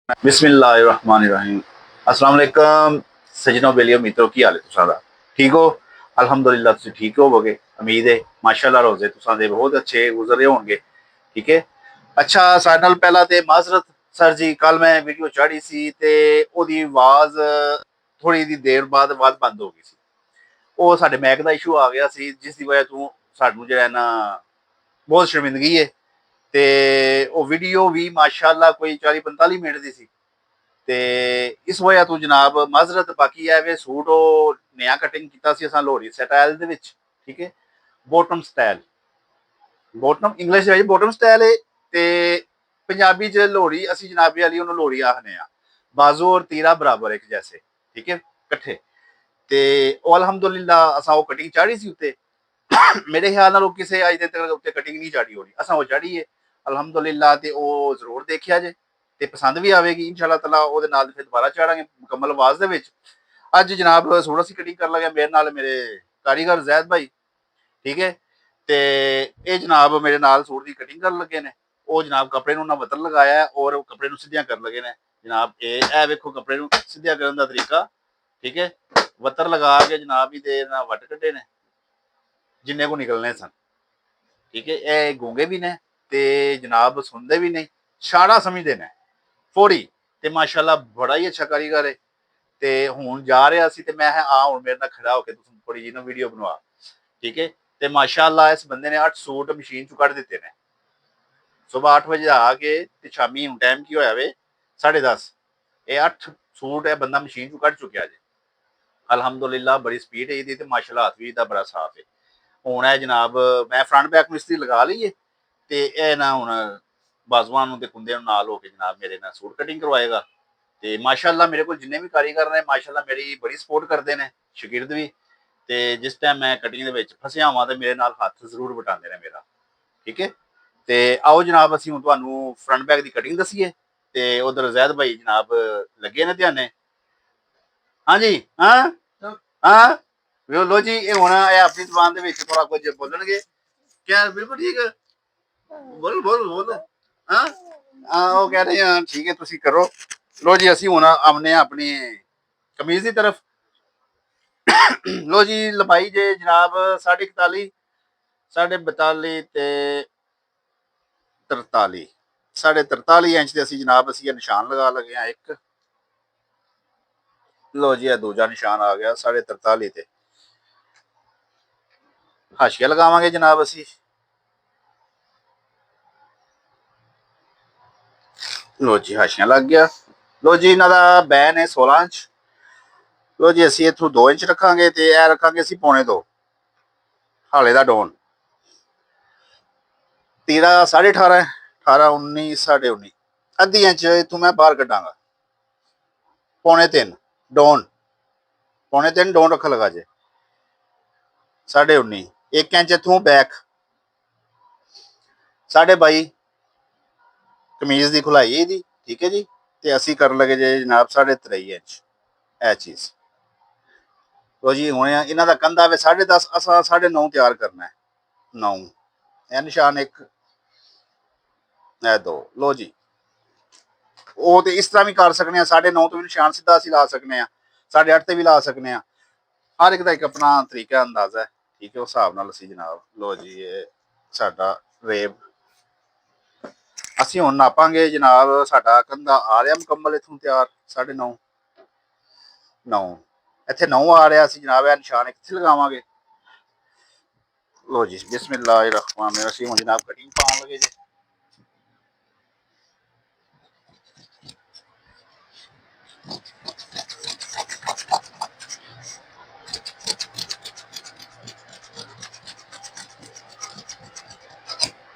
बिस्मिल्लाहिर्रहमानिर्रहीम। अस्सलाम वालेकुम सजनों बेलियो मित्रों, की हाल है तुसां दा? ठीक हो? अल्हम्दुलिल्लाह तुसीं ठीक होवोगे, उम्मीद है। माशाअल्लाह रोज़े तुसां दे बहुत अच्छे गुजरे होणगे। ठीक है। अच्छा, सारे नाल पहला ते माज़रत सर जी, कल मैं वीडियो चाढ़ी सी ते ओदी आवाज़ थोड़ी दी देर बाद आवाज़ बंद हो गई सी। ਉਹ ਸਾਡੇ ਮੈਕ ਦਾ ਇਸ਼ੂ ਆ ਗਿਆ ਸੀ, ਜਿਸ ਦੀ ਵਜ੍ਹਾ ਤੋਂ ਸਾਨੂੰ ਜਿਹੜਾ ਨਾ ਬਹੁਤ ਸ਼ਰਮਿੰਦਗੀ ਹੈ। ਤੇ ਉਹ ਵੀਡੀਓ ਵੀ ਮਾਸ਼ਾਅੱਲਾ ਕੋਈ 40-45 ਮਿੰਟ ਦੀ ਸੀ। ਤੇ ਇਸ ਵਜ੍ਹਾ ਤੋਂ ਜਨਾਬ ਮਾਜ਼ਰਤ, ਬਾਕੀ ਹੈ ਵੇ ਸੂਟ ਉਹ ਨया ਕਟਿੰਗ ਕੀਤਾ ਸੀ ਅਸਾਂ ਲੋਹੜੀ ਸਟਾਈਲ ਦੇ ਵਿੱਚ। ਠੀਕ ਹੈ। ਬੋਟਮ ਸਟਾਈਲ, ਬੋਟਮ ਇੰਗਲਿਸ਼ ਦੇ ਵਿੱਚ ਬੋਟਮ ਸਟਾਈਲ ਹੈ ਤੇ ਪੰਜਾਬੀ ਚ ਲੋਹੜੀ ਅਸੀਂ ਜਨਾਬੀ ਵਾਲੀ ਉਹਨੂੰ ਲੋਹੜੀ ਆਖਦੇ ਆ। ਬਾਜ਼ੂ ਔਰ ਤੀਰਾ ਬਰਾਬਰ ਇੱਕ ਜੈਸੇ। ਠੀਕ ਹੈ, ਇਕੱਠੇ। ਤੇ ਉਹ ਅਲਹਮਦੁਲਿਲਾ ਅਸਾਂ ਉਹ ਕਟਿੰਗ ਚਾੜੀ ਸੀ ਉੱਤੇ। ਮੇਰੇ ਖਿਆਲ ਨਾਲ ਉਹ ਕਿਸੇ ਅੱਜ ਦੇ ਤੱਕ ਉੱਤੇ ਕਟਿੰਗ ਨਹੀਂ ਚਾੜੀ ਹੋਣੀ, ਅਸਾਂ ਉਹ ਚਾੜੀ ਹੈ ਅਲਹਮਦੁਲਿਲਾ। ਤੇ ਉਹ ਜ਼ਰੂਰ ਦੇਖਿਆ ਜੇ ਤੇ ਪਸੰਦ ਵੀ ਆਵੇਗੀ ਇਨਸ਼ਾਅੱਲਾ ਤਾਲਾ। ਉਹਦੇ ਨਾਲ ਫਿਰ ਦੁਬਾਰਾ ਚਾੜਾਂਗੇ ਮੁਕੰਮਲ ਆਵਾਜ਼ ਦੇ ਵਿੱਚ। ਅੱਜ ਜਨਾਬ ਸੂਟ ਅਸੀਂ ਕਟਿੰਗ ਕਰਨ ਲੱਗੇ, ਮੇਰੇ ਨਾਲ ਮੇਰੇ ਕਾਰੀਗਰ ਜ਼ੈਦ ਭਾਈ। ਠੀਕ ਹੈ। ਤੇ ਇਹ ਜਨਾਬ ਮੇਰੇ ਨਾਲ ਸੂਟ ਦੀ ਕਟਿੰਗ ਕਰਨ ਲੱਗੇ ਨੇ। ਉਹ ਜਨਾਬ ਕੱਪੜੇ ਨੂੰ ਉਹਨਾਂ ਵਤਨ ਲਗਾਇਆ ਔਰ ਕੱਪੜੇ ਨੂੰ ਸਿੱਧੀਆਂ ਕਰਨ ਲੱਗੇ ਨੇ ਜਨਾਬ। ਇਹ ਵੇਖੋ ਕੱਪੜੇ ਨੂੰ ਸਿੱਧੀਆਂ ਕਰਨ ਦਾ ਤਰੀਕਾ। ਠੀਕ ਹੈ। ਵਤਰ ਲਗਾ ਕੇ ਜਨਾਬ ਹੀ ਦੇ ਨਾਲ ਵੱਟ ਕੱਢੇ ਨੇ ਜਿੰਨੇ ਕੋ ਨਿਕਲਨੇ ਸਨ। ਠੀਕ ਹੈ। ਇਹ ਗੂੰਗੇ ਵੀ ਨੇ ਤੇ ਜਨਾਬ ਸੁਣਦੇ ਵੀ ਨਹੀਂ, ਇਸ਼ਾਰਾ ਸਮਝਦੇ ਨੇ ਫੌਰੀ। ਤੇ ਮਾਸ਼ਾਅੱਲਾ ਬੜਾ ਹੀ ਅੱਛਾ ਕਾਰੀਗਰ ਹੈ। ਤੇ ਹੁਣ ਜਾ ਰਿਹਾ ਸੀ ਤੇ ਮੈਂ ਆ ਹੁਣ ਮੇਰੇ ਨਾਲ ਖੜਾ ਹੋ ਕੇ ਤੁਸੀਂ ਥੋੜੀ ਜਿਹੀ ਨਾ ਵੀਡੀਓ ਬਣਵਾ। ਠੀਕ ਹੈ। ਤੇ ਮਾਸ਼ਾਅੱਲਾ ਇਸ ਬੰਦੇ ਨੇ 8 ਸੂਟ ਮਸ਼ੀਨ ਚੋਂ ਕੱਢ ਦਿੱਤੇ ਨੇ। ਸਵੇਰ 8 ਵਜੇ ਆ ਕੇ ਤੇ ਸ਼ਾਮੀ ਹੁਣ ਟਾਈਮ ਕੀ ਹੋਇਆ ਵੇ 10:30। ਇਹ 8 ਸੂਟ ਇਹ ਬੰਦਾ ਮਸ਼ੀਨ ਚੋਂ ਕੱਢ ਚੁੱਕਿਆ ਜੇ। ਅਲਹਮਦੁਲਿਲਾ ਬੜੀ ਸਪੀਡ ਹੈ ਇਹਦੀ ਤੇ ਮਾਸ਼ਾਅੱਲਾ ਹੱਥ ਵੀ ਇਹਦਾ ਬੜਾ ਸਾਫ ਹੈ। ਹੁਣ ਇਹ ਜਨਾਬ ਮੈਂ ਫਰੰਟ ਬੈਕ ਮਿਸਤਰੀ ਲਗਾ ਲਈਏ ਤੇ ਇਹ ਨਾ ਹੁਣ ਬਾਜ਼ੂਆਂ ਨੂੰ ਤੇ ਕੁੰਦੇ ਨੂੰ ਨਾਲ ਹੋ ਕੇ ਜਨਾਬ ਮੇਰੇ ਨਾਲ ਸੂਟ ਕਟਿੰਗ ਕਰਵਾਏਗਾ। ਤੇ ਮਾਸ਼ਾਅੱਲਾ ਮੇਰੇ ਕੋਲ ਜਿੰਨੇ ਵੀ ਕਾਰੀਗਰ ਨੇ ਮਾਸ਼ਾਅੱਲਾ ਮੇਰੀ ਬੜੀ ਸਪੋਰਟ ਕਰਦੇ ਨੇ, ਸ਼ਾਗਿਰਦ ਵੀ। ਤੇ ਜਿਸ ਟਾਈਮ ਮੈਂ ਕਟਿੰਗ ਦੇ ਵਿੱਚ ਫਸਿਆ ਹੋਵਾਂ ਤੇ ਮੇਰੇ ਨਾਲ ਹੱਥ ਜ਼ਰੂਰ ਵਟਾਉਂਦੇ ਨੇ ਮੇਰਾ। ਠੀਕ ਹੈ। ਤੇ ਆਓ ਜਨਾਬ ਅਸੀਂ ਹੁਣ ਤੁਹਾਨੂੰ ਫਰੰਟ ਬੈਕ ਦੀ ਕਟਿੰਗ ਦਸੀਏ ਤੇ ਉਧਰ ਜ਼ੈਦ ਭਾਈ ਜਨਾਬ ਲੱਗੇ ਨੇ ਧਿਆਨੇ। ਹਾਂਜੀ ਹਾਂ ਹਾਂ ਲੋ ਜੀ, ਇਹ ਹੁਣ ਇਹ ਆਪਣੀ ਜ਼ੁਬਾਨ ਦੇ ਵਿੱਚ ਥੋੜਾ ਕੁਝ ਬੋਲਣਗੇ। ਕਿਆ ਬਿਲਕੁਲ ਠੀਕ ਹੈ, ਬੋਲ ਬੋਲ ਬੋਲ। ਹਾਂ ਉਹ ਕਹਿ ਰਹੇ ਹਾਂ ਠੀਕ ਹੈ ਤੁਸੀਂ ਕਰੋ। ਲੋ ਜੀ ਅਸੀਂ ਹੁਣ ਆਉਨੇ ਆ ਆਪਣੀ ਕਮੀਜ਼ ਦੀ ਤਰਫ। ਲੋ ਜੀ ਲੰਬਾਈ ਜੇ ਜਨਾਬ 41.5, 42.5 ਤੇ 43, 43.5 ਇੰਚ ਦੇ ਅਸੀਂ ਜਨਾਬ ਅਸੀਂ ਇਹ ਨਿਸ਼ਾਨ ਲਗਾ ਲਗੇ ਆ ਇੱਕ। ਲੋ ਜੀ ਇਹ ਦੂਜਾ ਨਿਸ਼ਾਨ ਆ ਗਿਆ 43.5 ਤੇ। ਹਾਸ਼ੀਆ ਲਗਾਵਾਂਗੇ ਜਨਾਬ ਅਸੀਂ। ਲੋ ਜੀ ਹਾਸ਼ੀਆ ਲੱਗ ਗਿਆ। ਲੋ ਜੀ ਇਹਨਾਂ ਦਾ ਬੈਨ ਹੈ 16 ਇੰਚ। ਲੋ ਜੀ ਅਸੀਂ ਇੱਥੋਂ 2 ਇੰਚ ਰੱਖਾਂਗੇ ਤੇ ਇਹ ਰੱਖਾਂਗੇ ਅਸੀਂ 2.25 ਹਾਲੇ ਦਾ ਡੋਨ। ਤੀਰਾ 18.5, 18, 19, 19.5 ਅੱਧੀ ਇੰਚ ਇੱਥੋਂ ਮੈਂ ਬਾਹਰ ਕੱਢਾਂਗਾ। 2.25 ਡੋਨ, 2.25 ਡੋਨ ਰੱਖ ਲਗਾ ਜੇ। 19.5 1 ਇੰਚ ਇੱਥੋਂ ਬੈਕ। 22.5 ਕਮੀਜ਼ ਦੀ ਖੁਲਾਈ ਇਹਦੀ। ਠੀਕ ਹੈ ਜੀ। ਤੇ ਅਸੀਂ ਕਰਨ ਲੱਗੇ ਜੇ ਜਨਾਬ 23.5 ਇੰਚ ਇਹ ਚੀਜ਼। ਲੋ ਜੀ ਹੁਣ ਇਹਨਾਂ ਦਾ ਕੰਧਾ ਵੇ 10.5, ਅਸਾਂ 9.5 ਤਿਆਰ ਕਰਨਾ ਹੈ। 9 ਇਹ ਨਿਸ਼ਾਨ ਇੱਕ, ਇਹ 2। ਲੋ ਜੀ ਉਹ ਤੇ ਇਸ ਤਰ੍ਹਾਂ ਵੀ ਕਰ ਸਕਨੇ ਆ, 9.5 ਤੋਂ ਵੀ ਨਿਸ਼ਾਨ ਸਿੱਧਾ ਅਸੀਂ ਲਾ ਸਕਨੇ ਆ, 8.5 ਤੇ ਵੀ ਲਾ ਸਕਨੇ ਆ। ਹਰ ਇੱਕ ਦਾ ਇੱਕ ਆਪਣਾ ਤਰੀਕਾ ਅੰਦਾਜ਼ਾ ਹੈ। ਠੀਕ ਹੈ। ਉਸ ਹਿਸਾਬ ਨਾਲ ਅਸੀਂ ਜਨਾਬ ਲੋ ਜੀ ਇਹ ਸਾਡਾ ਰੇਬ ਅਸੀਂ ਹੁਣ ਨਾਪਾਂਗੇ ਜਨਾਬ। ਸਾਡਾ ਕੰਧਾ ਆ ਰਿਹਾ ਮੁਕੰਮਲ ਇੱਥੋਂ ਤਿਆਰ 9.5 9 ਇੱਥੇ 9 ਆ ਰਿਹਾ ਸੀ ਜਨਾਬ। ਇਹ ਨਿਸ਼ਾਨ ਕਿੱਥੇ ਲਗਾਵਾਂਗੇ। ਲੋ ਜੀ ਬਿਸਮਿल्लाह रहमान रहीम। ਹੁਣ ਜਨਾਬ ਕਟਿੰਗ ਪਾਉਣ ਲੱਗੇ ਜੀ।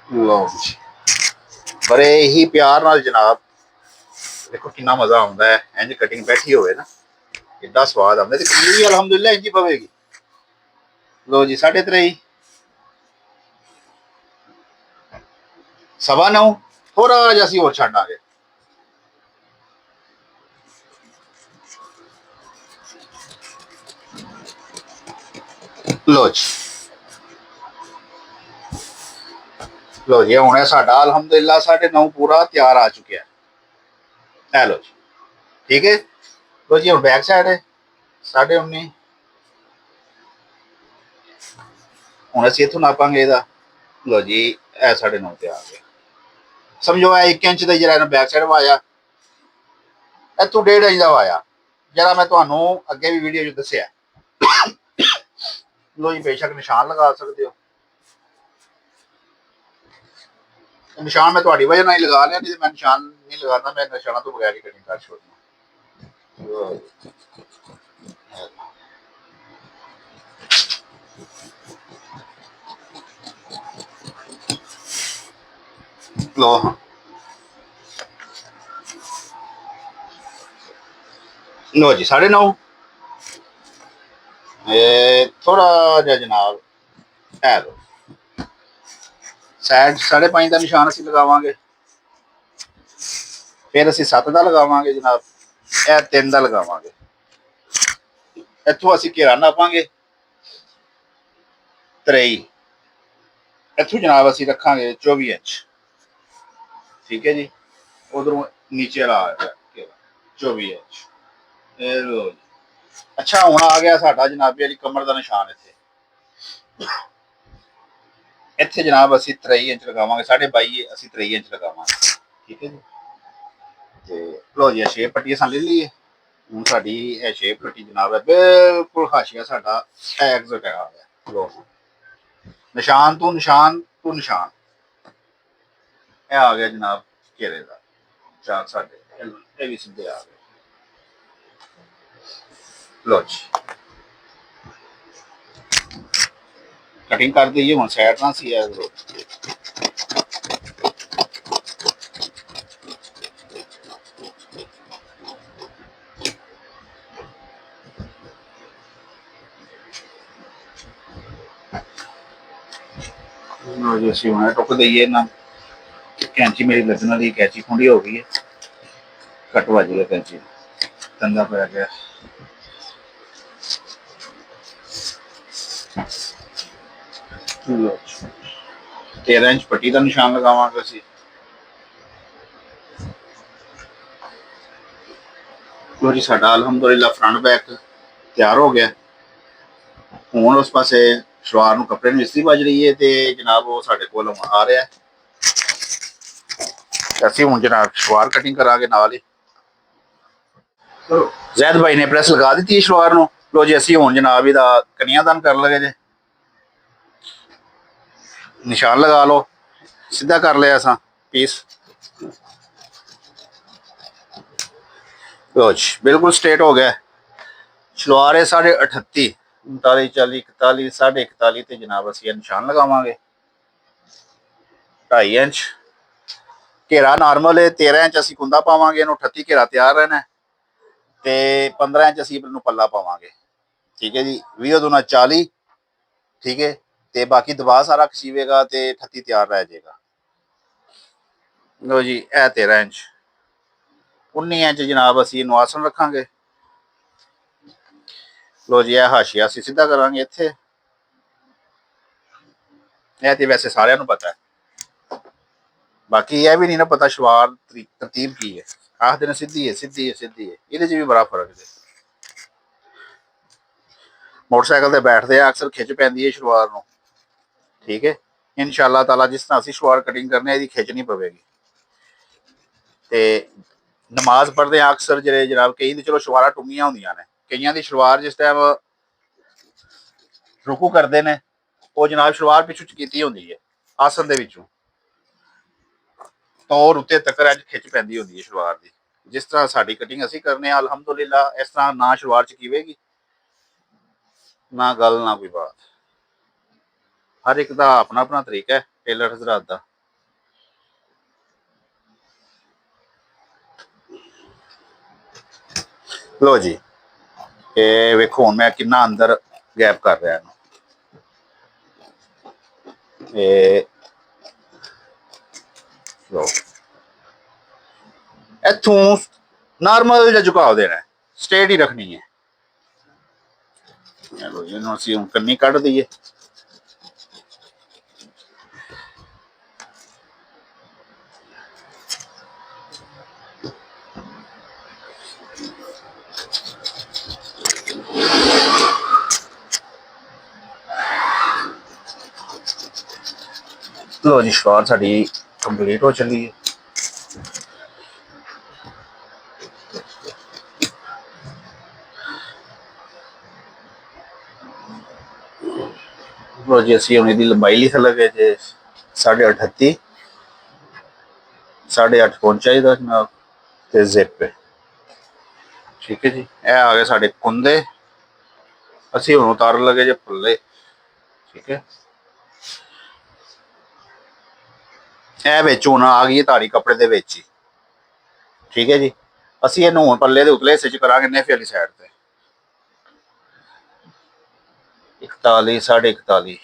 ਲਓ ਜੀ ਬੜੇ ਹੀ ਪਿਆਰ ਨਾਲ ਜਨਾਬ ਦੇਖੋ ਕਿੰਨਾ ਮਜ਼ਾ ਆਉਂਦਾ ਹੈ ਇੰਜ ਕਟਿੰਗ ਬੈਠੀ ਹੋਵੇ ਨਾ, ਕਿੰਨਾ ਸਵਾਦ ਆਉਂਦਾ ਤੇ ਕਮੀਜ਼ ਵੀ ਅਲਹਮਦੁਲਿਲਾ ਇੰਜ ਹੀ ਪਵੇਗੀ। ਲੋ ਜੀ 3.5 9.15 ਥੋੜਾ ਜਿਹਾ ਅਸੀਂ ਹੋਰ ਛੱਡਾਂਗੇ। ਲੋ ਜੀ ਲੋ ਜੀ ਹੁਣ ਸਾਡਾ ਅਲਹਮਦੁਲਿਲਾ 9.5 ਪੂਰਾ ਤਿਆਰ ਆ ਚੁੱਕਿਆ। ए लो जी, ठीक है। लो जी हम बैक साइड है 19.5। ਹੁਣ ਅਸੀਂ ਇੱਥੋਂ ਨਾਪਾਂਗੇ ਇਹਦਾ। ਲੋ ਜੀ ਇਹ 9.5 ਤੇ ਆ ਗਿਆ। ਸਮਝੋ ਇਹ 1 ਇੰਚ ਦਾ ਜਿਹੜਾ ਇਹਨਾਂ ਬੈਕ ਸਾਈਡ ਵਾਇਆ, ਇੱਥੋਂ 1.5 ਇੰਚ ਦਾ ਵਾਇਆ, ਜਿਹੜਾ ਮੈਂ ਤੁਹਾਨੂੰ ਅੱਗੇ ਵੀ ਵੀਡੀਓ 'ਚ ਦੱਸਿਆ। ਲੋ ਜੀ ਬੇਸ਼ੱਕ ਨਿਸ਼ਾਨ ਲਗਾ ਸਕਦੇ ਹੋ, ਨਿਸ਼ਾਨ ਮੈਂ ਤੁਹਾਡੀ ਵਜ੍ਹਾ ਨਾਲ ਹੀ ਲਗਾ ਲਿਆ, ਨਹੀਂ ਤੇ ਮੈਂ ਨਿਸ਼ਾਨ ਨਹੀਂ ਲਗਾਉਂਦਾ, ਮੈਂ ਨਿਸ਼ਾਨਾਂ ਤੋਂ ਬਗੈਰ ਹੀ ਕਟਿੰਗ ਕਰ ਛੋੜਨਾ। ਲੋ ਲੋ ਜੀ 9.5। ਥੋੜਾ ਜਿਹਾ ਜਨਾਬ ਹੈ ਲੋ ਸਾਈਡ 5.5 ਦਾ ਨਿਸ਼ਾਨ ਅਸੀਂ ਲਗਾਵਾਂਗੇ, ਫਿਰ ਅਸੀਂ 7 ਦਾ ਲਗਾਵਾਂਗੇ ਜਨਾਬ, ਇਹ 3 ਦਾ ਲਗਾਵਾਂਗੇ। ਇੱਥੋਂ ਅਸੀਂ ਘੇਰਾ ਨਾਪਾਂਗੇ 23, ਇੱਥੋਂ ਜਨਾਬ ਅਸੀਂ ਰੱਖਾਂਗੇ 24 ਇੰਚ, ਠੀਕ ਹੈ ਜੀ। ਉਧਰੋਂ ਨੀਚੇ ਵਾਲਾ ਆ ਗਿਆ 24 ਇੰਚ। ਇਹ ਲੋ ਜੀ। ਅੱਛਾ ਹੁਣ ਆ ਗਿਆ ਸਾਡਾ ਜਨਾਬ ਜਿਹੜੀ ਕਮਰ ਦਾ ਨਿਸ਼ਾਨ। ਇੱਥੇ ਜਨਾਬ ਅਸੀਂ 23 ਇੰਚ ਲਗਾਵਾਂਗੇ, 22.5 ਅਸੀਂ 23 ਇੰਚ ਲਗਾਵਾਂਗੇ, ਠੀਕ ਹੈ ਜੀ। ਤੇ ਲੋ ਜੀ ਸ਼ੇਪ ਪੱਟੀ ਅਸਾਂ ਲੈ ਲਈਏ। ਹੁਣ ਸਾਡੀ ਇਹ ਸ਼ੇਪ ਪੱਟੀ ਜਨਾਬ ਹੈ ਬਿਲਕੁਲ ਹਾਸ਼ੀਆ ਸਾਡਾ ਐਗਜ਼ੈਕਟ ਆ ਗਿਆ। ਲੋ ਨਿਸ਼ਾਨ ਤੋਂ ਨਿਸ਼ਾਨ ਤੋਂ ਨਿਸ਼ਾਨ ਇਹ ਆ ਗਿਆ ਜਨਾਬ ਘੇਰੇ ਦਾ 4 ਸਾਡੇ, ਇਹ ਵੀ ਸਿੱਧੇ ਆ ਗਏ। ਲੋ ਜੀ ਕਟਿੰਗ ਕਰ ਦਈਏ ਹੁਣ ਸਾਈਡ ਨਾਲ ਸੀ ਹੈ। जी ਅਸੀਂ ਹੁਣ ਟੁੱਕ ਦਈਏ ਨਾ, ਕੈਂਚੀ ਮੇਰੀ ਲੱਗਣ ਵਾਲੀ ਕੈਂਚੀ ਖੁੰਡੀ ਹੋ ਗਈ ਹੈ, ਕੱਟ ਵੱਜ ਗਿਆ ਕੈਂਚੀ, ਤੰਦਾ ਪੈ ਗਿਆ। ਲੋ 13 ਇੰਚ ਪੱਟੀ ਦਾ ਨਿਸ਼ਾਨ ਲਗਾਵਾਂਗੇ ਅਸੀਂ। ਲੋ ਜੀ ਸਾਡਾ ਅਲਹਮਦੁਲਿਲਾ ਫਰੰਟ ਬੈਕ ਤਿਆਰ ਹੋ ਗਿਆ। ਹੁਣ ਉਸ ਪਾਸੇ ਸਲਵਾਰ ਨੂੰ ਕੱਪੜੇ ਨੂੰ ਇਸਤਰੀ ਵੱਜ ਰਹੀ ਹੈ ਤੇ ਜਨਾਬ ਉਹ ਸਾਡੇ ਕੋਲ ਆ ਰਿਹਾ। ਅਸੀਂ ਹੁਣ ਜਨਾਬ ਸਲਵਾਰ ਕਟਿੰਗ ਕਰਾਂਗੇ ਨਾਲ ਹੀ। ਜ਼ੈਦ ਭਾਈ ਨੇ ਪ੍ਰੈਸ ਲਗਾ ਦਿੱਤੀ ਸਲਵਾਰ ਨੂੰ। ਲੋ ਜੀ ਅਸੀਂ ਹੁਣ ਜਨਾਬ ਇਹਦਾ ਕਨੀਆਦਾਨ ਕਰ ਲਗੇ ਜੇ। ਨਿਸ਼ਾਨ ਲਗਾ ਲਓ, ਸਿੱਧਾ ਕਰ ਲਿਆ ਅਸਾਂ ਪੀਸ। ਲੋ ਜੀ ਬਿਲਕੁਲ ਸਟ੍ਰੇਟ ਹੋ ਗਿਆ। ਸਲਵਾਰ ਹੈ 38.5, 39, 40, 41, 41.5 ਤੇ ਜਨਾਬ ਅਸੀਂ ਇਹ ਨਿਸ਼ਾਨ ਲਗਾਵਾਂਗੇ 2.5 ਇੰਚ। ਘੇਰਾ ਨਾਰਮਲ ਹੈ 13 ਇੰਚ ਅਸੀਂ ਕੁੰਦਾ ਪਾਵਾਂਗੇ, ਇਹਨੂੰ 38 ਘੇਰਾ ਤਿਆਰ ਰਹਿਣਾ ਤੇ 15 ਇੰਚ ਅਸੀਂ ਇਹਨੂੰ ਪੱਲਾ ਪਾਵਾਂਗੇ, ਠੀਕ ਹੈ ਜੀ। 20 ਦੂਣਾ 40, ਠੀਕ ਹੈ। ਤੇ ਬਾਕੀ ਦਬਾ ਸਾਰਾ ਖਸੀਵੇਗਾ ਤੇ 38 ਤਿਆਰ ਰਹਿ ਜਾਏਗਾ। ਲੋ ਜੀ ਇਹ 13 ਇੰਚ। 19 ਇੰਚ ਜਨਾਬ ਅਸੀਂ ਇਹਨੂੰ ਆਸਣ ਰੱਖਾਂਗੇ। ਲੋ ਜੀ ਇਹ ਹਾਸ਼ੀਆ ਅਸੀਂ ਸਿੱਧਾ ਕਰਾਂਗੇ ਇੱਥੇ। ਇਹ ਤੇ ਵੈਸੇ ਸਾਰਿਆਂ ਨੂੰ ਪਤਾ ਹੈ, ਬਾਕੀ ਇਹ ਵੀ ਨਹੀਂ ਨਾ ਪਤਾ ਸਲਵਾਰ ਤਰਤੀਬ ਕੀ ਹੈ। ਆਖਦੇ ਨੇ ਸਿੱਧੀ ਹੈ ਸਿੱਧੀ ਹੈ ਸਿੱਧੀ ਹੈ, ਇਹਦੇ 'ਚ ਵੀ ਬੜਾ ਫਰਕ ਹੈ। ਮੋਟਰਸਾਈਕਲ ਤੇ ਬੈਠਦੇ ਆ ਅਕਸਰ ਖਿੱਚ ਪੈਂਦੀ ਹੈ ਸਲਵਾਰ ਨੂੰ, ਠੀਕ ਹੈ। ਇਨਸ਼ਾਅੱਲਾ ਤਾਲਾ ਜਿਸ ਤਰ੍ਹਾਂ ਅਸੀਂ ਸਲਵਾਰ ਕਟਿੰਗ ਕਰਨੇ ਇਹਦੀ ਖਿੱਚ ਨਹੀਂ ਪਵੇਗੀ। ਤੇ ਨਮਾਜ਼ ਪੜ੍ਹਦੇ ਆ ਅਕਸਰ ਜਿਹੜੇ ਜਨਾਬ ਕਈ ਦੀ ਚਲੋ ਸਲਵਾਰਾਂ ਟੁੰਗੀਆਂ ਹੁੰਦੀਆਂ ਨੇ, ਕਈਆਂ ਦੀ ਸਲਵਾਰ ਜਿਸ ਟਾਈਮ ਰੁਕੂ ਕਰਦੇ ਨੇ ਉਹ ਜਨਾਬ ਸਲਵਾਰ ਪਿੱਛੋਂ ਕੀਤੀ ਹੁੰਦੀ ਹੈ ਆਸਨ ਦੇ ਵਿੱਚੋਂ, ਤਾਂ ਉਹ ਉੱਤੇ ਤੱਕ ਅੱਜ ਖਿੱਚ ਪੈਂਦੀ ਹੁੰਦੀ ਹੈ ਸਲਵਾਰ ਦੀ। ਜਿਸ ਤਰ੍ਹਾਂ ਸਾਡੀ ਕਟਿੰਗ ਅਸੀਂ ਕਰਨੇ ਆ ਅਲਹਮਦੁਲਿਲਾ ਇਸ ਤਰ੍ਹਾਂ ਨਾ ਸਲਵਾਰ ਚਕੀਵੇਗੀ ਨਾ ਗੱਲ ਨਾ ਕੋਈ ਬਾਤ। ਹਰ ਇੱਕ ਦਾ ਆਪਣਾ ਆਪਣਾ ਤਰੀਕਾ ਹੈ ਟੇਲਰ ਹਜ਼ਰਾਤ ਦਾ। ਲੋ ਜੀ ਇਹ ਵੇਖੋ ਹੁਣ ਮੈਂ ਕਿੰਨਾ ਅੰਦਰ ਗੈਪ ਕਰ ਰਿਹਾ ਇਹਨੂੰ। ਇਹ ਲੋ ਇੱਥੋਂ ਨਾਰਮਲ ਜਿਹਾ ਝੁਕਾਅ ਦੇਣਾ, ਸਟੇਟ ਹੀ ਰੱਖਣੀ ਹੈ। ਲੋ ਜੀ ਇਹਨੂੰ ਅਸੀਂ ਹੁਣ ਕੰਨੀ ਕੱਢ ਦਈਏ। लो जी शलवार साड़ी कंप्लीट हो चली है। लो जी असी हम लंबाई लिख लगे जे 38.5 8.5 पहुंच चाहिए जनाब ते जिप पे। ठीक है जी, ए आ गए साढ़े कुंदे, असी हम उतार लगे जे पल्ले। ठीक है, ए विच हुण आ गई है ताड़ी कपड़े दे विच ही। ठीक है जी, असी इहनूं हुण पल्ले दे उतले हिस्से च करांगे नेफे वाली साइड ते 41 41.5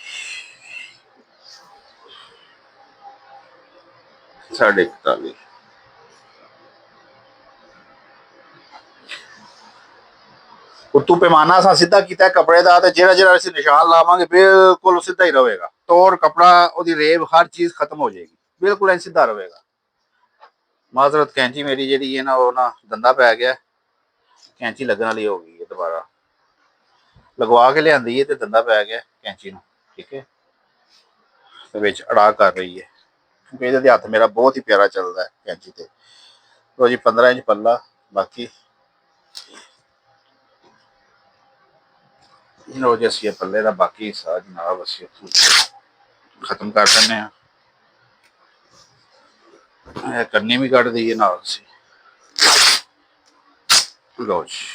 41.5। उत्तू पैमाना असां सीधा कीता कपड़े का, तो जेड़ा जेड़ा असीं निशान लावांगे बिल्कुल सीधा ही रहेगा। तोड़ कपड़ा ओदी रेब हर चीज खत्म हो जाएगी, बिल्कुल ऐ सीधा रहेगा। माजरत कैंची मेरी जी है ना वो ना दंदा पै गया, कैंची लगन वाली हो गई है, दोबारा लगवा के लियांदी है तो दंदा पै गया कैंची नूं। ठीक है, तो विच अड़ा कर रही है क्योंकि ये हथ मेरा बहुत ही प्यारा चलता है कैंची ते। तो जी 15 इंच पल्ला, बाकी लो जी असी पल्ले का बाकी हिस्सा जनाब असी खत्म कर दें। कन्नी भी कट दी है नाल असी। लो जी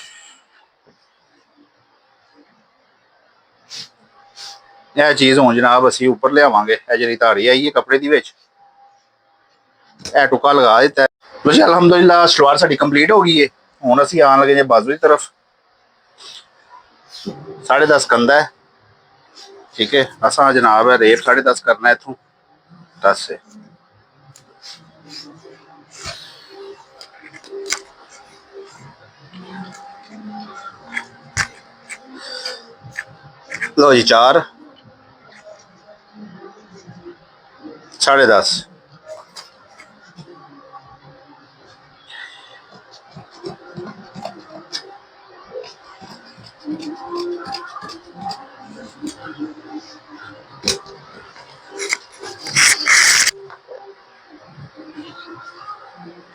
यह चीज़ हूँ जनाब असी उपर लियावांगे। जी धाड़ी आई है कपड़े की विच, यह टुका लगा दिता है। लो जी अलहमदुलिल्लाह सलवार साड़ी कंप्लीट हो गई है। हुण असी आन लगे जे बाजू की तरफ। 10.5 कंधा है। ठीक है, असा जनाब है रेप 10.5 करना है इथों 10 से। लो जी 4 10.5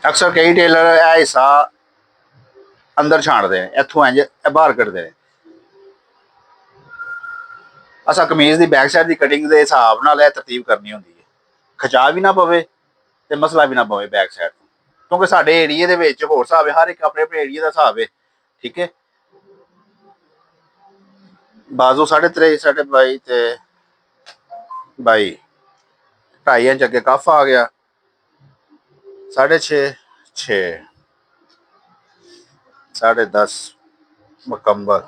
अक्सर कई टेलर यह हिस्सा अंदर छांटते हैं, इतों इंज बाहर कटते हैं। असा कमीज की बैक साइड की कटिंग के हिसाब नाल तरतीब करनी होंगी है, खचा भी ना पवे तो मसला भी ना पवे बैक साइड, क्योंकि साडे एरिए दे विच होर हिसाब है, हर एक अपने अपने एरिए का हिसाब है। ठीक है, बाजू 23.5 22 ते 22 2.5 इंच अगे कफ आ गया, 6.5 6 10.5 मुकम्मल।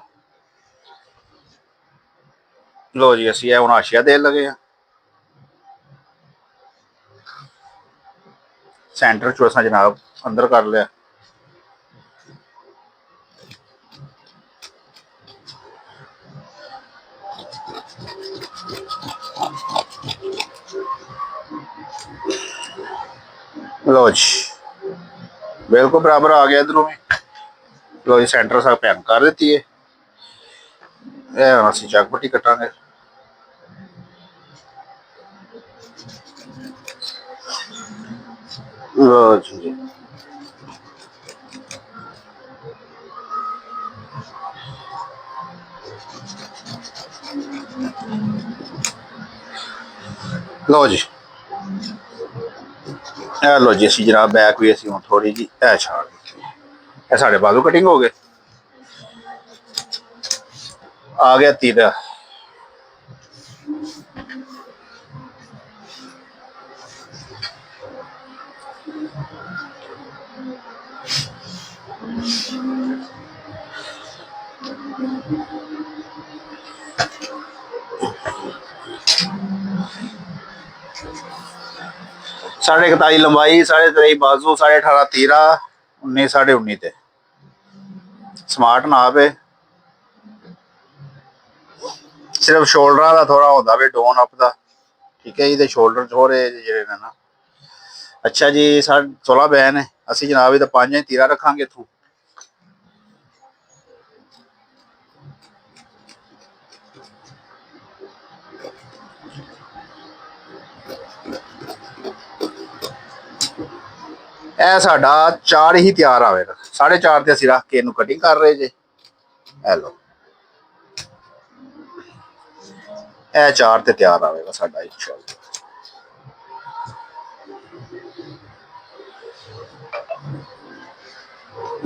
लो जी असी हुण हाशिया देन लगे हैं। सेंटर चो असां जनाब अंदर कर लिया। लो जी बिल्कुल बराबर आ गया इधरों में। लो जी सेंटर सा पैन कर दी है। यह असी चक पट्टी कटांगे। लो जी लो जी लो जी असी जनाब बैक भी असी थोड़ी जी है छाड़ दी। साढ़े बाजू कटिंग हो गए। आ गया तीरा। साढ़े 41 लंबाई, 23.5 बाजू, 18.5 तीरा, 19 19.5 ते स्मार्ट नाप है। सिर्फ शोल्डर का थोड़ा होता वे डोन अप का। ठीक है जी, शोल्डर थोड़े जे ना। अच्छा जी 16 बैन है, असी जनाब ये 5 इंच तीरा रखांगे इथों। ਇਹ ਸਾਡਾ 4 ਹੀ ਤਿਆਰ ਆਵੇਗਾ। 4.5 ਤੇ ਅਸੀਂ ਰੱਖ ਕੇ ਇਹਨੂੰ ਕਟਿੰਗ ਕਰ ਰਹੇ ਜੇ। ਇਹ ਲਓ, ਇਹ 4 ਤੇ ਤਿਆਰ ਆਵੇਗਾ ਸਾਡਾ ਇੰਸ਼ਾਅੱਲਾ।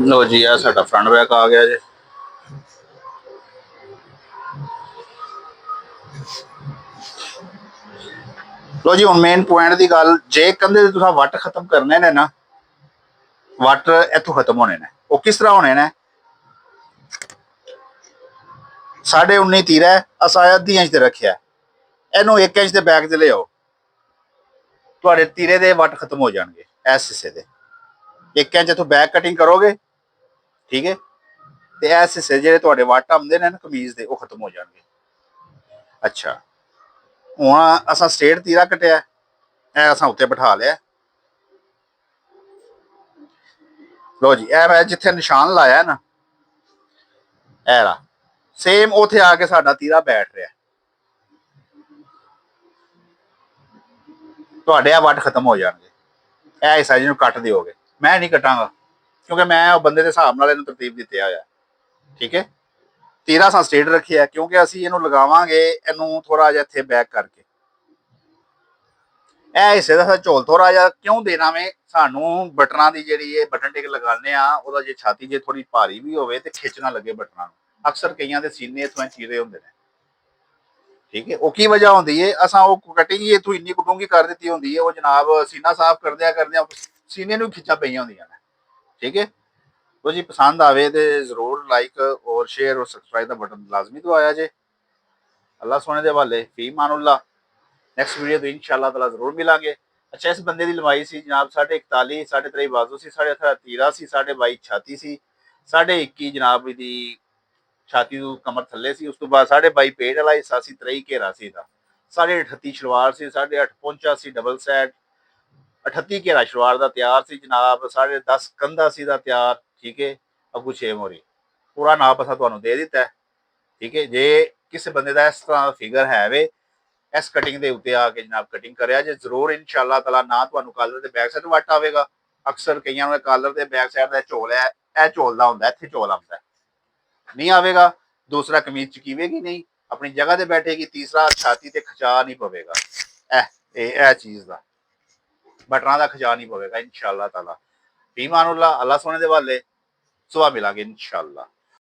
ਲੋ ਜੀ, ਇਹ ਸਾਡਾ ਫਰੰਟ ਬੈਕ ਆ ਗਿਆ ਜੇ। ਲੋ ਜੀ, ਹੁਣ ਮੇਨ ਪੁਆਇੰਟ ਦੀ ਗੱਲ, ਜੇ ਕੰਧੇ ਦੇ ਤੁਸੀਂ ਵੱਟ ਖਤਮ ਕਰਨੇ ਨੇ ਨਾ, ਵੱਟ ਇੱਥੋਂ ਖਤਮ ਹੋਣੇ ਨੇ। ਉਹ ਕਿਸ ਤਰ੍ਹਾਂ ਹੋਣੇ ਨੇ? 19.5 ਤੀਰਾ ਅਸਾਂ ਅੱਧੀ ਇੰਚ ਤੇ ਰੱਖਿਆ, ਇਹਨੂੰ 1 ਇੰਚ ਦੇ ਬੈਕ ਤੇ ਲਿਆਓ, ਤੁਹਾਡੇ ਤੀਰੇ ਦੇ ਵੱਟ ਖਤਮ ਹੋ ਜਾਣਗੇ। ਇਸ ਹਿੱਸੇ ਦੇ 1 ਇੰਚ ਇੱਥੋਂ ਬੈਕ ਕਟਿੰਗ ਕਰੋਗੇ, ਠੀਕ ਹੈ, ਤੇ ਇਸ ਹਿੱਸੇ ਜਿਹੜੇ ਤੁਹਾਡੇ ਵੱਟ ਆਉਂਦੇ ਨੇ ਨਾ ਕਮੀਜ਼ ਦੇ, ਉਹ ਖਤਮ ਹੋ ਜਾਣਗੇ। ਅੱਛਾ, ਹੁਣ ਅਸਾਂ ਸਟ੍ਰੇਟ ਤੀਰਾ ਕਟਿਆ, ਇਹ ਅਸਾਂ ਉੱਤੇ ਬਿਠਾ ਲਿਆ। ਲੋ ਜੀ, ਇਹ ਮੈਂ ਜਿੱਥੇ ਨਿਸ਼ਾਨ ਲਾਇਆ ਨਾ, ਇਹ ਰਾ ਸੇਮ ਉੱਥੇ ਆ ਕੇ ਸਾਡਾ ਤੀਰਾ ਬੈਠ ਰਿਹਾ। ਤੁਹਾਡੇ ਆ ਵੱਟ ਖਤਮ ਹੋ ਜਾਣਗੇ। ਇਹ ਹਿੱਸਾ ਜਿਹਨੂੰ ਕੱਟ ਦਿਓਗੇ, ਮੈਂ ਨਹੀਂ ਕਟਾਂਗਾ ਕਿਉਂਕਿ ਮੈਂ ਉਹ ਬੰਦੇ ਦੇ ਹਿਸਾਬ ਨਾਲ ਇਹਨੂੰ ਤਰਤੀਬ ਦਿੱਤਾ ਹੋਇਆ। ਠੀਕ ਹੈ, ਤੀਰਾ ਅਸਾਂ ਸਟ੍ਰੇਟ ਰੱਖਿਆ ਕਿਉਂਕਿ ਅਸੀਂ ਇਹਨੂੰ ਲਗਾਵਾਂਗੇ ਇਹਨੂੰ ਥੋੜਾ ਜਿਹਾ ਇੱਥੇ ਬੈਕ ਕਰਕੇ। ਇਹ ਹਿੱਸੇ ਦਾ ਝੋਲ ਥੋੜਾ ਜਿਹਾ ਕਿਉਂ ਦੇਣਾ ਵੇ, ਸਾਨੂੰ ਬਟਨਾਂ ਦੀ ਜਿਹੜੀ ਇਹ ਬਟਨ ਟਿਕ ਲਗਾਉਂਦੇ ਆ, ਉਹਦਾ ਜੇ ਛਾਤੀ ਜੇ ਥੋੜੀ ਭਾਰੀ ਵੀ ਹੋਵੇ ਤੇ ਖਿੱਚ ਨਾ ਲੱਗੇ ਬਟਨਾਂ ਨੂੰ। ਅਕਸਰ ਕਈਆਂ ਦੇ ਸੀਨੇ ਇਥੋਂ ਚੀਰੇ ਹੁੰਦੇ ਨੇ। ਠੀਕ ਹੈ, ਉਹ ਕੀ ਵਜ੍ਹਾ ਹੁੰਦੀ ਹੈ? ਅਸਾਂ ਉਹ ਕਟਿੰਗ ਹੀ ਇਥੋਂ ਇੰਨੀ ਕੁਟੂੰਗੀ ਕਰ ਦਿੱਤੀ ਹੁੰਦੀ ਹੈ, ਉਹ ਜਨਾਬ ਸੀਨਾ ਸਾਫ਼ ਕਰਦਿਆਂ ਸੀਨੇ ਨੂੰ ਖਿੱਚਾਂ ਪਈਆਂ ਹੁੰਦੀਆਂ ਨੇ। ਠੀਕ ਹੈ, ਤੋ ਜੀ ਪਸੰਦ ਆਵੇ ਤੇ ਜ਼ਰੂਰ ਲਾਈਕ ਔਰ ਸ਼ੇਅਰ ਔਰ ਸਬਸਕ੍ਰਾइब ਦਾ ਬਟਨ ਲਾਜ਼ਮੀ ਦਬਾਇਆ ਜੇ। ਅੱਲਾਹ ਸੋਹਣੇ ਦੇ ਹਵਾਲੇ, ਫੀ ਮਾनुल्लाह। ਨੈਕਸਟ ਵੀਡੀਓ ਤੋਂ ਇਨਸ਼ਾਅੱਲਾਹ ਤਾਲਾ ਜ਼ਰੂਰ ਮਿਲਾਂਗੇ। ਅੱਛਾ, ਇਸ ਬੰਦੇ ਦੀ ਲੰਬਾਈ ਸੀ ਜਨਾਬ 41.5, 23.5 ਬਾਜ਼ੂ ਸੀ, 8.5 ਤੀਰਾ ਸੀ, 22.5 ਛਾਤੀ ਸੀ, 21.5 ਜਨਾਬ ਦੀ ਛਾਤੀ ਤੋਂ ਕਮਰ ਥੱਲੇ ਸੀ। ਉਸ ਤੋਂ ਬਾਅਦ 22.5 ਪੇਟ ਵਾਲਾ ਹਿੱਸਾ ਸੀ, 23 ਘੇਰਾ ਸੀ ਦਾ, 38.5 ਸ਼ਲਵਾਰ ਸੀ, 8.5 ਪਹੁੰਚਾ ਸੀ ਡਬਲ ਸੈਟ, 38 ਘੇਰਾ ਸ਼ਲਵਾਰ ਦਾ ਤਿਆਰ ਸੀ ਜਨਾਬ, 10.5 ਕੰਧਾ ਸੀ ਦਾ ਤਿਆਰ। ਠੀਕ ਹੈ, ਅੱਗੂ 6 ਮੋਰੀ ਪੂਰਾ ਨਾਪ ਅਸਾਂ ਤੁਹਾਨੂੰ ਦੇ ਦਿੱਤਾ ਹੈ। ਠੀਕ ਹੈ, ਜੇ ਕਿਸੇ ਬੰਦੇ ਦਾ ਇਸ ਤਰ੍ਹਾਂ ਫਿਗਰ ਹੈ ਵੇ, ਇਸ ਕਟਿੰਗ ਦੇ ਉੱਤੇ ਆ ਕੇ ਜਨਾਬ ਕਟਿੰਗ ਕਰਿਆ ਜੇ ਜ਼ਰੂਰ ਇਨਸ਼ਾਅੱਲਾਹ ਤਾਲਾ। ਨਾ ਤੁਹਾਨੂੰ ਕਾਲਰ ਦੇ ਬੈਕ ਸਾਈਡ ਵੱਟ ਆਵੇਗਾ, ਅਕਸਰ ਕਈਆਂ ਨੂੰ ਕਾਲਰ ਦੇ ਬੈਕ ਸਾਈਡ ਦਾ ਝੋਲ ਹੈ, ਇਹ ਝੋਲ ਦਾ ਹੁੰਦਾ, ਇੱਥੇ ਝੋਲ ਆਉਂਦਾ ਨਹੀਂ ਆਵੇਗਾ। ਦੂਸਰਾ ਕਮੀਜ਼ ਚਕੀਵੇਗੀ ਨਹੀਂ, ਆਪਣੀ ਜਗ੍ਹਾ ਤੇ ਬੈਠੇਗੀ। ਤੀਸਰਾ ਛਾਤੀ ਤੇ ਖਚਾ ਨਹੀਂ ਪਵੇਗਾ, ਇਹ ਚੀਜ਼ ਦਾ ਬਟਨਾਂ ਦਾ ਖਚਾ ਨਹੀਂ ਪਵੇਗਾ ਇਨਸ਼ਾਅੱਲਾਹ ਤਾਲਾ। ਫੀ ਮਾनुल्लाह, ਅੱਲਾਹ ਸੋਹਣੇ ਦੇ ਹਵਾਲੇ। ਸੁਬਹ ਮਿਲਾਂਗੇ ਇਨਸ਼ਾਅੱਲਾਹ।